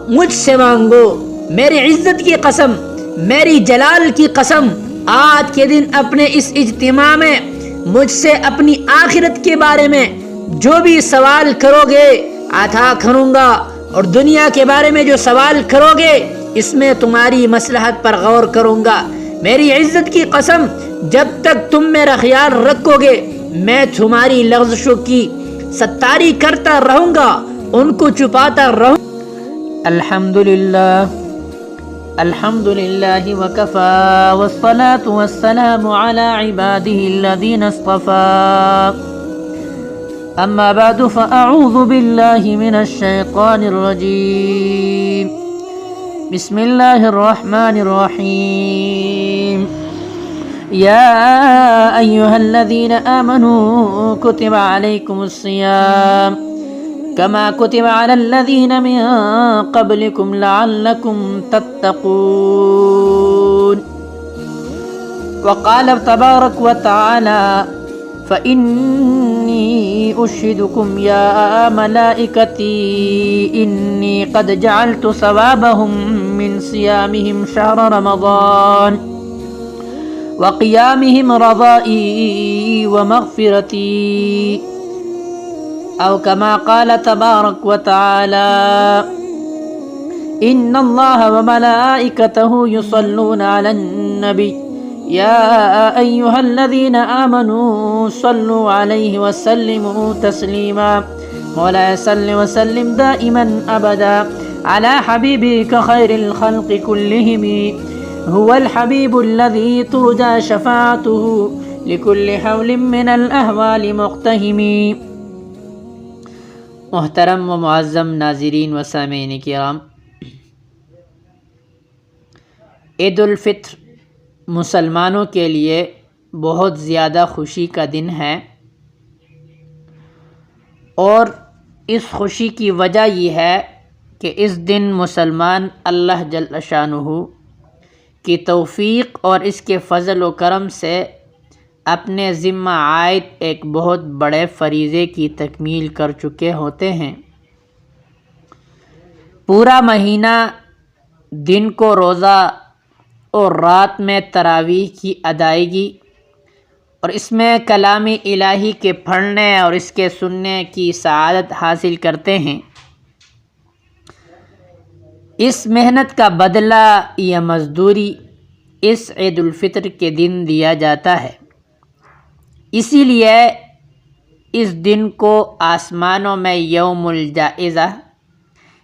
مجھ سے مانگو۔ میری عزت کی قسم، میری جلال کی قسم، آج کے دن اپنے اس اجتماع میں مجھ سے اپنی آخرت کے بارے میں جو بھی سوال کرو گے عطا کروں گا، اور دنیا کے بارے میں جو سوال کرو گے اس میں تمہاری مصلحت پر غور کروں گا۔ میری عزت کی قسم، جب تک تم میرا خیال رکھو گے میں تمہاری لغزشوں کی ستاری کرتا رہوں گا، ان کو چھپاتا رہوں۔ الحمد للہ وکفا والصلاة والسلام علی عباده الذین اصطفا، اما بعد فاعوذ باللہ من الشیطان الرجیم، بسم اللہ الرحمن الرحیم، یا ایہا الذین آمنوا کتب علیکم الصیام كما كتب على الذين من قبلكم لعلكم تتقون، وقال تبارك وتعالى فإني أشهدكم يا ملائكتي إني قد جعلت ثوابهم من صيامهم شهر رمضان وقيامهم رضائي ومغفرتي، أو كما قال تبارك وتعالى إن الله وملائكته يصلون على النبي يا أيها الذين آمنوا صلوا عليه وسلموا تسليما، مولاي صل وسلم دائما أبدا على حبيبك خير الخلق كلهم، هو الحبيب الذي ترجى شفاعته لكل حول من الأهوال مقتهم۔ محترم و معظم ناظرین و سامعین کرام، عید الفطر مسلمانوں کے لیے بہت زیادہ خوشی کا دن ہے، اور اس خوشی کی وجہ یہ ہے کہ اس دن مسلمان اللہ جل شانہ کی توفیق اور اس کے فضل و کرم سے اپنے ذمہ عائد ایک بہت بڑے فریضے کی تکمیل کر چکے ہوتے ہیں۔ پورا مہینہ دن کو روزہ اور رات میں تراویح کی ادائیگی اور اس میں کلام الہی کے پڑھنے اور اس کے سننے کی سعادت حاصل کرتے ہیں۔ اس محنت کا بدلہ یا مزدوری اس عید الفطر کے دن دیا جاتا ہے، اسی لیے اس دن کو آسمانوں میں یوم الجائزہ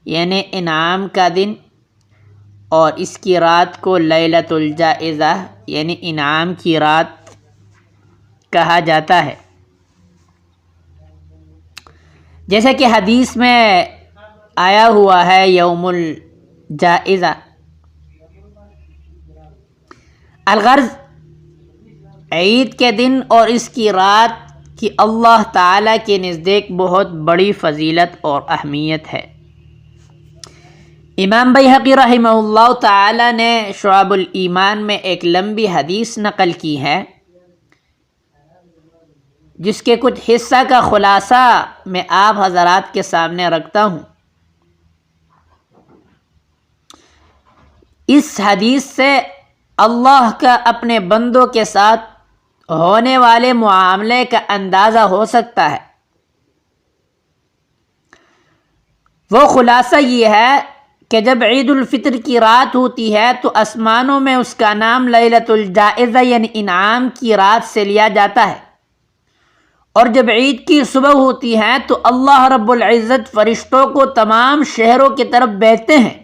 یعنی انعام کا دن، اور اس کی رات کو لیلۃ الجائزہ یعنی انعام کی رات کہا جاتا ہے، جیسا کہ حدیث میں آیا ہوا ہے یوم الجائزہ۔ الغرض عید کے دن اور اس کی رات کی اللہ تعالیٰ کے نزدیک بہت بڑی فضیلت اور اہمیت ہے۔ امام بیہقی رحمہ اللہ تعالیٰ نے شعب الایمان میں ایک لمبی حدیث نقل کی ہے، جس کے کچھ حصہ کا خلاصہ میں آپ حضرات کے سامنے رکھتا ہوں۔ اس حدیث سے اللہ کا اپنے بندوں کے ساتھ ہونے والے معاملے کا اندازہ ہو سکتا ہے۔ وہ خلاصہ یہ ہے کہ جب عید الفطر کی رات ہوتی ہے تو آسمانوں میں اس کا نام لیلۃ الجائزہ یعنی انعام کی رات سے لیا جاتا ہے، اور جب عید کی صبح ہوتی ہے تو اللہ رب العزت فرشتوں کو تمام شہروں کی طرف بھیجتے ہیں،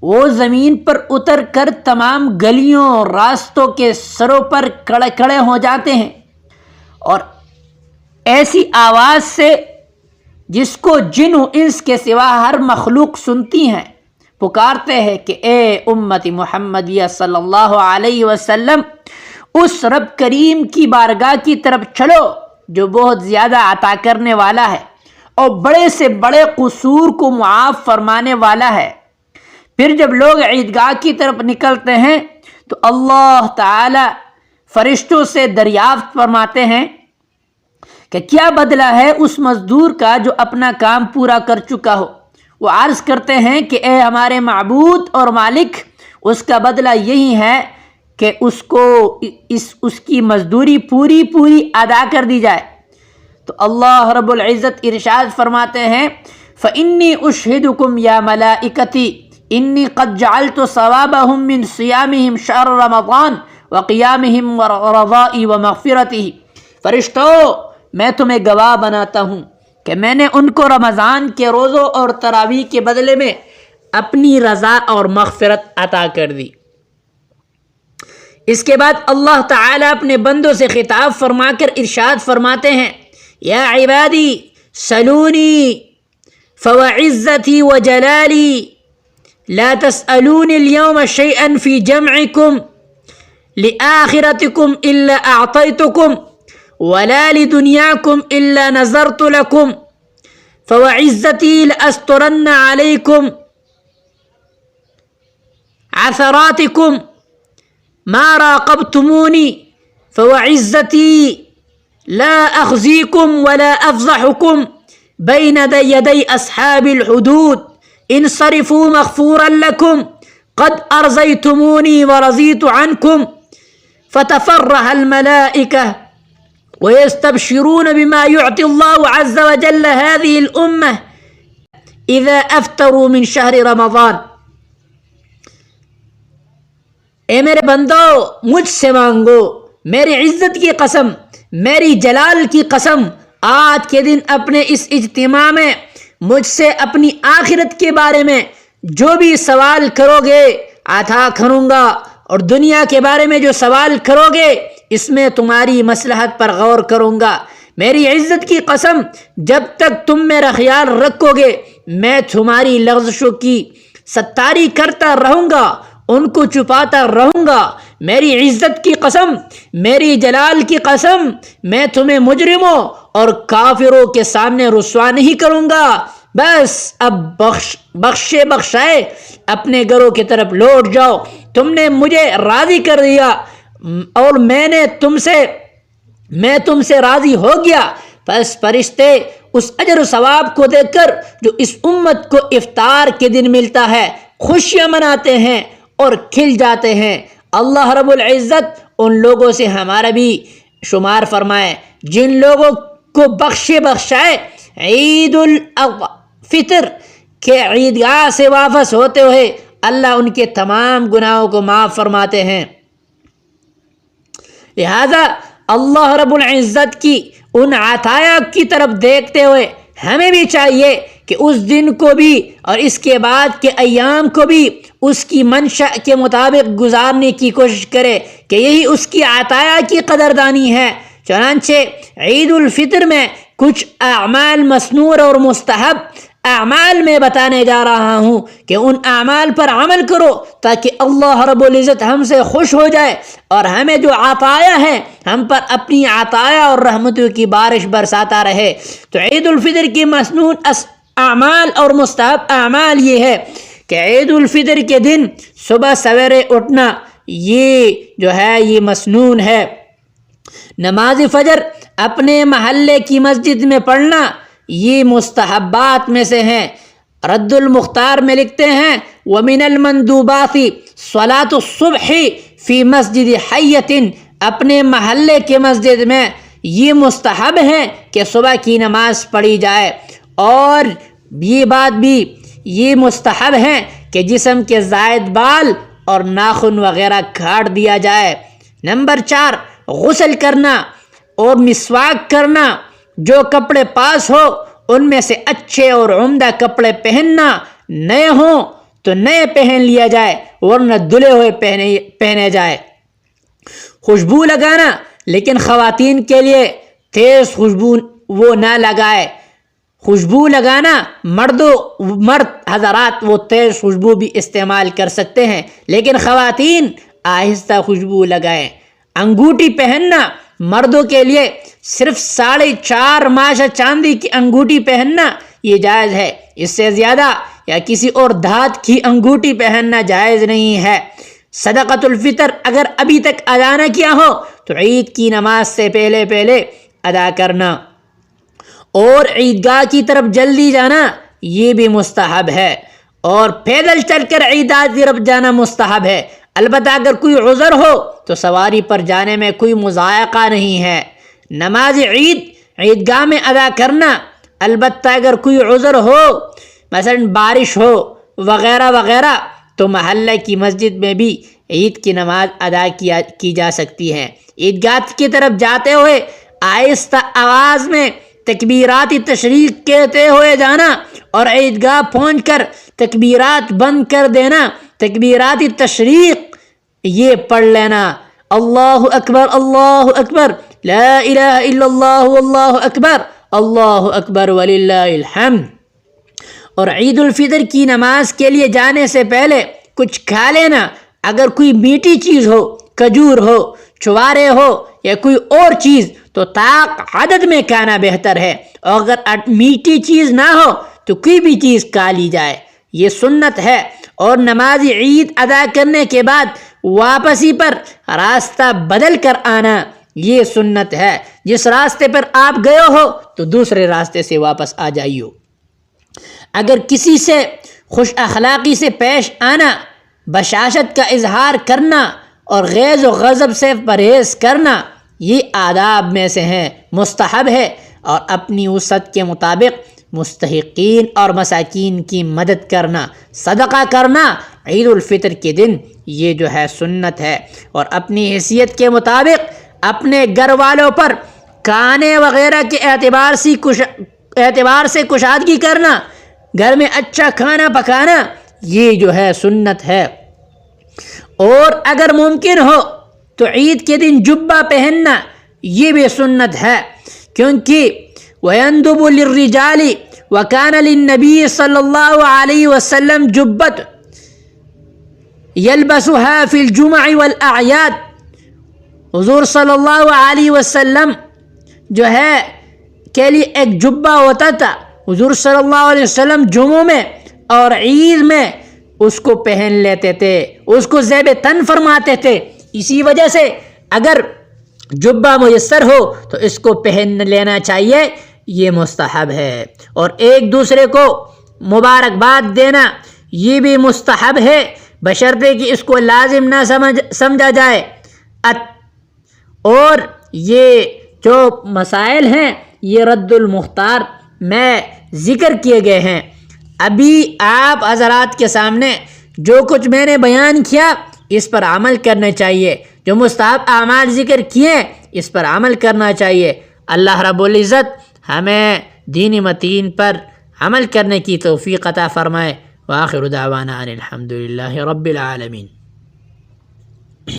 وہ زمین پر اتر کر تمام گلیوں اور راستوں کے سروں پر کھڑے ہو جاتے ہیں، اور ایسی آواز سے جس کو جن و انس کے سوا ہر مخلوق سنتی ہیں پکارتے ہیں کہ اے امت محمدیہ صلی اللہ علیہ وسلم، اس رب کریم کی بارگاہ کی طرف چلو جو بہت زیادہ عطا کرنے والا ہے اور بڑے سے بڑے قصور کو معاف فرمانے والا ہے۔ پھر جب لوگ عیدگاہ کی طرف نکلتے ہیں تو اللہ تعالی فرشتوں سے دریافت فرماتے ہیں کہ کیا بدلہ ہے اس مزدور کا جو اپنا کام پورا کر چکا ہو؟ وہ عرض کرتے ہیں کہ اے ہمارے معبود اور مالک، اس کا بدلہ یہی ہے کہ اس کو اس کی مزدوری پوری ادا کر دی جائے۔ تو اللہ رب العزت ارشاد فرماتے ہیں فَإِنِّي أُشْهِدُكُمْ يَا مَلَائِكَتِي إِنِّي قَدْ جَعَلْتُ صَوَابَهُمْ مِنْ صِيَامِهِمْ شَهْرَ رَمَضَانَ وَقِيَامِهِمْ وَرَضَائِي وَمَغْفِرَتِهِ۔ فرشتوں، میں تمہیں گواہ بناتا ہوں کہ میں نے ان کو رمضان کے روزوں اور تراویح کے بدلے میں اپنی رضا اور مغفرت عطا کر دی۔ اس کے بعد اللہ تعالیٰ اپنے بندوں سے خطاب فرما کر ارشاد فرماتے ہیں یا عبادی سلونی فوعزتی وجلالی لا تسألون اليوم شيئا في جمعكم لآخرتكم إلا أعطيتكم ولا لدنياكم إلا نظرت لكم فوعزتي لأسترن عليكم عثراتكم ما راقبتموني فوعزتي لا أخزيكم ولا أفضحكم بين يدي أصحاب الحدود انصرفوا مغفورا لكم قد أرضيتموني ورضيت عنكم فتفرح الملائكة ويستبشرون بما يعطي الله عز وجل هذه الأمة إذا أفطروا من شهر رمضان۔ اے میرے بندو، مجھ سے مانگو، میری عزت کی قسم، میری جلال کی قسم، آج کے دن اپنے اس اجتماع میں مجھ سے اپنی آخرت کے بارے میں جو بھی سوال کرو گے عطا کروں گا، اور دنیا کے بارے میں جو سوال کرو گے اس میں تمہاری مصلحت پر غور کروں گا۔ میری عزت کی قسم، جب تک تم میرا خیال رکھو گے میں تمہاری لغزشوں کی ستاری کرتا رہوں گا، ان کو چھپاتا رہوں گا۔ میری عزت کی قسم، میری جلال کی قسم، میں تمہیں مجرموں اور کافروں کے سامنے رسوا نہیں کروں گا۔ بس اب بخشائے اپنے گھروں کی طرف لوٹ جاؤ، تم نے مجھے راضی کر دیا اور میں تم سے راضی ہو گیا۔ بس فرشتے اس اجر و ثواب کو دیکھ کر جو اس امت کو افطار کے دن ملتا ہے خوشیاں مناتے ہیں اور کھل جاتے ہیں۔ اللہ رب العزت ان لوگوں سے ہمارا بھی شمار فرمائے جن لوگوں کو بخشائے عید الفطر کے عیدگاہ سے واپس ہوتے ہوئے اللہ ان کے تمام گناہوں کو معاف فرماتے ہیں۔ لہذا اللہ رب العزت کی ان عطایا کی طرف دیکھتے ہوئے ہمیں بھی چاہیے کہ اس دن کو بھی اور اس کے بعد کے ایام کو بھی اس کی منشاء کے مطابق گزارنے کی کوشش کرے کہ یہی اس کی عطایا کی قدردانی ہے۔ چنانچہ عید الفطر میں کچھ اعمال مسنون اور مستحب اعمال میں بتانے جا رہا ہوں کہ ان اعمال پر عمل کرو تاکہ اللہ رب العزت ہم سے خوش ہو جائے اور ہمیں جو عطایا ہے ہم پر اپنی عطایا اور رحمتوں کی بارش برساتا رہے۔ تو عید الفطر کی مسنون اعمال اور مستحب اعمال یہ ہے کہ عید الفطر کے دن صبح سویرے اٹھنا، یہ جو ہے یہ مسنون ہے۔ نماز فجر اپنے محلے کی مسجد میں پڑھنا یہ مستحبات میں سے ہیں۔ رد المختار میں لکھتے ہیں وَمِنَ الْمَنْدُوبَاتِ صَلَاةُ الصُّبْحِ فِي مَسْجِدِ حَيَّةٍ، اپنے محلے کے مسجد میں یہ مستحب ہے کہ صبح کی نماز پڑھی جائے، اور یہ بات بھی یہ مستحب ہے کہ جسم کے زائد بال اور ناخن وغیرہ کاٹ دیا جائے۔ نمبر 4، غسل کرنا اور مسواک کرنا، جو کپڑے پاس ہو ان میں سے اچھے اور عمدہ کپڑے پہننا، نئے ہوں تو نئے پہن لیا جائے ورنہ دھلے ہوئے پہنے جائے۔ خوشبو لگانا، لیکن خواتین کے لیے تیز خوشبو وہ نہ لگائے۔ خوشبو لگانا مرد حضرات وہ تیز خوشبو بھی استعمال کر سکتے ہیں، لیکن خواتین آہستہ خوشبو لگائیں۔ انگوٹھی پہننا، مردوں کے لیے صرف 4.5 ماشا چاندی کی انگوٹھی پہننا یہ جائز ہے، اس سے زیادہ یا کسی اور دھات کی انگوٹھی پہننا جائز نہیں ہے۔ صدقۃ الفطر اگر ابھی تک ادا نہ کیا ہو تو عید کی نماز سے پہلے ادا کرنا، اور عیدگاہ کی طرف جلدی جانا یہ بھی مستحب ہے، اور پیدل چل کر عیدگاہ کی طرف جانا مستحب ہے۔ البتہ اگر کوئی عذر ہو تو سواری پر جانے میں کوئی مضائقہ نہیں ہے۔ نماز عید عیدگاہ میں ادا کرنا، البتہ اگر کوئی عذر ہو، مثلا بارش ہو وغیرہ وغیرہ، تو محلہ کی مسجد میں بھی عید کی نماز ادا کی جا سکتی ہے۔ عیدگاہ کی طرف جاتے ہوئے آہستہ آواز میں تکبیرات تشریق کہتے ہوئے جانا، اور عیدگاہ پہنچ کر تکبیرات بند کر دینا، تکبیرات تشریق یہ پڑھ لینا، اللہ اکبر لا الہ الا اللہ اللہ اکبر وللہ الحمد۔ اور عید الفطر کی نماز کے لیے جانے سے پہلے کچھ کھا لینا، اگر کوئی میٹھی چیز ہو، کھجور ہو، چھوارے ہو یا کوئی اور چیز، تو طاق عدد میں کھانا بہتر ہے، اور اگر میٹھی چیز نہ ہو تو کوئی بھی چیز کھا لی جائے، یہ سنت ہے۔ اور نماز عید ادا کرنے کے بعد واپسی پر راستہ بدل کر آنا، یہ سنت ہے۔ جس راستے پر آپ گئے ہو تو دوسرے راستے سے واپس آ جائیو۔ اگر کسی سے خوش اخلاقی سے پیش آنا، بشاشت کا اظہار کرنا اور غیظ و غضب سے پرہیز کرنا، یہ آداب میں سے ہیں، مستحب ہے۔ اور اپنی وسعت کے مطابق مستحقین اور مساکین کی مدد کرنا، صدقہ کرنا عید الفطر کے دن یہ جو ہے سنت ہے۔ اور اپنی حیثیت کے مطابق اپنے گھر والوں پر کھانے وغیرہ کے اعتبار سے کشادگی کرنا، گھر میں اچھا کھانا پکانا، یہ جو ہے سنت ہے۔ اور اگر ممکن ہو تو عید کے دن جبہ پہننا، یہ بھی سنت ہے، کیونکہ وَيَنْدُبُ لِلرِّجَالِ وَكَانَ لِلنَّبِيِّ صلی اللہ علیہ وسلم جُبَّةٌ يَلْبَسُهَا فِي الْجُمَعِ وَالْأَعْيَادِ۔ حضور صلی اللہ علیہ وسلم جو ہے کے لیے ایک جبہ ہوتا تھا، حضور صلی اللہ علیہ وسلم جمعوں میں اور عید میں اس کو پہن لیتے تھے، اس کو زیب تن فرماتے تھے۔ اسی وجہ سے اگر جبہ میسر ہو تو اس کو پہن لینا چاہیے، یہ مستحب ہے۔ اور ایک دوسرے کو مبارکباد دینا یہ بھی مستحب ہے، بشرطے کہ اس کو لازم نہ سمجھا جائے۔ اور یہ جو مسائل ہیں یہ رد المختار میں ذکر کیے گئے ہیں۔ ابھی آپ حضرات کے سامنے جو کچھ میں نے بیان کیا اس پر عمل کرنا چاہیے، جو مستحب اعمال ذکر کیے اس پر عمل کرنا چاہیے۔ اللہ رب العزت ہمیں دین متین پر عمل کرنے کی توفیق عطا فرمائے۔ وآخر دعوانا ان الحمد للہ رب العالمین۔